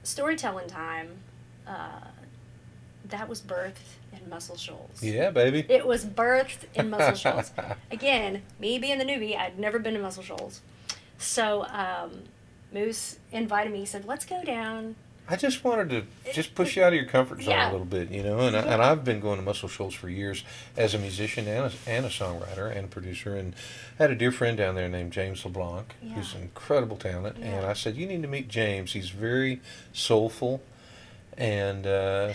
storytelling time, that was birthed in Muscle Shoals. Yeah, baby. It was birthed in Muscle Shoals. Again, me being the newbie, I'd never been to Muscle Shoals. So Moose invited me. He said, let's go down. I just wanted to just push you out of your comfort zone Yeah. a little bit, you know. And I've been going to Muscle Shoals for years as a musician and a songwriter and a producer. And I had a dear friend down there named James LeBlanc, Yeah. who's an incredible talent. Yeah. And I said, you need to meet James. He's very soulful. And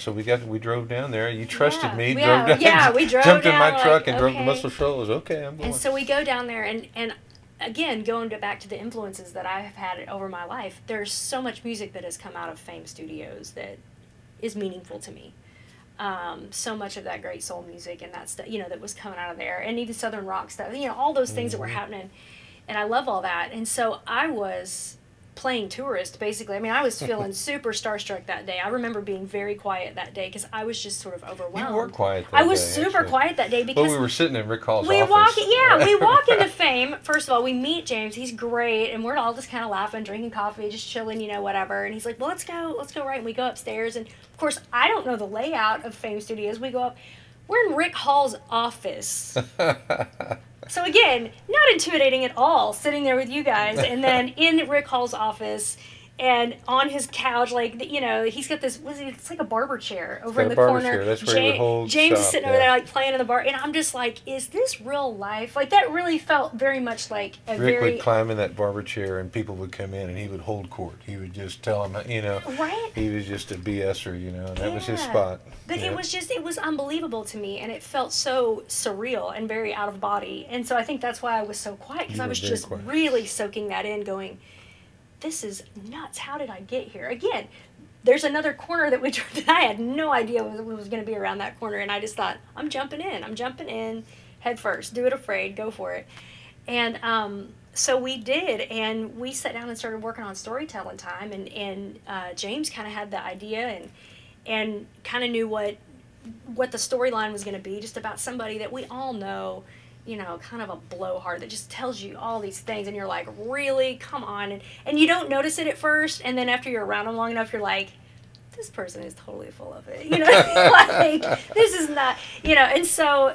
so we drove down there. You trusted Yeah. me. Yeah, Drove down, yeah, we drove jumped in down, my like, truck and drove to okay. Muscle Shoals. Okay, I'm going. And so we go down there, and again, back to the influences that I have had over my life, there's so much music that has come out of Fame Studios that is meaningful to me. So much of that great soul music and that stuff, that was coming out of there, and even Southern rock stuff, all those things that were happening, and I love all that. And so I was playing tourist, basically. I mean, I was feeling super starstruck that day. I remember being very quiet that day because I was just sort of overwhelmed. You were quiet that I was day, super actually. quiet that day because Well, we were sitting in Rick Hall's we office. we walk into Fame. First of all, we meet James. He's great, and we're all just kind of laughing, drinking coffee, just chilling, whatever. And he's like, "Well, let's go right." And we go upstairs, and of course, I don't know the layout of Fame Studios. We go up. We're in Rick Hall's office. So again, not intimidating at all, sitting there with you guys, and then in Rick Hall's office, and on his couch, he's got this. It's like a barber chair over in the corner. Chair. That's where he would hold James is shop, sitting over there, like playing in the bar, and I'm just like, is this real life? Like that really felt very much like a Rick very would climb in that barber chair, and people would come in, and he would hold court. He would just tell them, right. He was just a BSer, and that was his Yeah. spot. But it was unbelievable to me, and it felt so surreal and very out of body. And so I think that's why I was so quiet, because I was just quiet. really soaking that in, going, this is nuts. How did I get here? Again, there's another corner that we turned, and I had no idea what was going to be around that corner, and I just thought, I'm jumping in head first, do it afraid, go for it. And so we did, and we sat down and started working on storytelling time, and James kind of had the idea and kind of knew what the storyline was going to be, just about somebody that we all know, kind of a blowhard that just tells you all these things, and you're like, really? Come on. And you don't notice it at first, and then after you're around them long enough, you're like, this person is totally full of it. Like, this is not, and so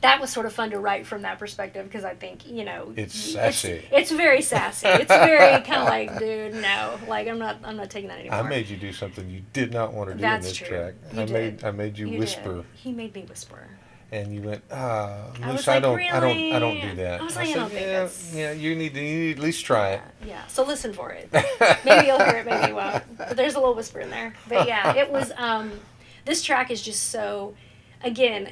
that was sort of fun to write from that perspective, because I think, It's sassy. It's very sassy. It's very kind of like, dude, no, like I'm not taking that anymore. I made you do something you did not want to do That's in this true. track. You did. I made you whisper, did. He made me whisper. and you went, was Moose, like, I don't really? do that. I was like, I said, don't think that's- yeah, you need to at least try it. Yeah. So listen for it. Maybe you'll hear it, maybe you won't. But there's a little whisper in there. But yeah, it was. This track is just so. Again,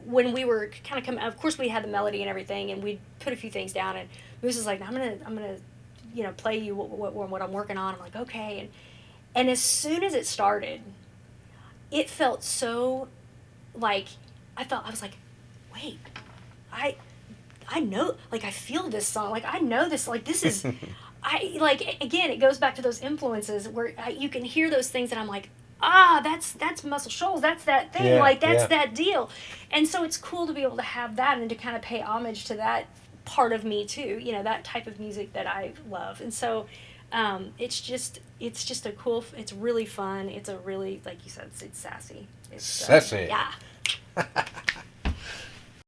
when we were kind of coming, of course we had the melody and everything, and we put a few things down, and Moose is like, I'm gonna, play you what I'm working on. I'm like, okay, and as soon as it started, it felt so, like, I was like, wait, I know, like, I feel this song, like, I know this, like, this is, again, it goes back to those influences where you can hear those things, and I'm like, that's Muscle Shoals, that's that thing, that's that deal. And so it's cool to be able to have that and to kind of pay homage to that part of me too, that type of music that I love. And so it's just a cool, it's really fun, it's a really, like you said, it's sassy. It's Sassy. Yeah.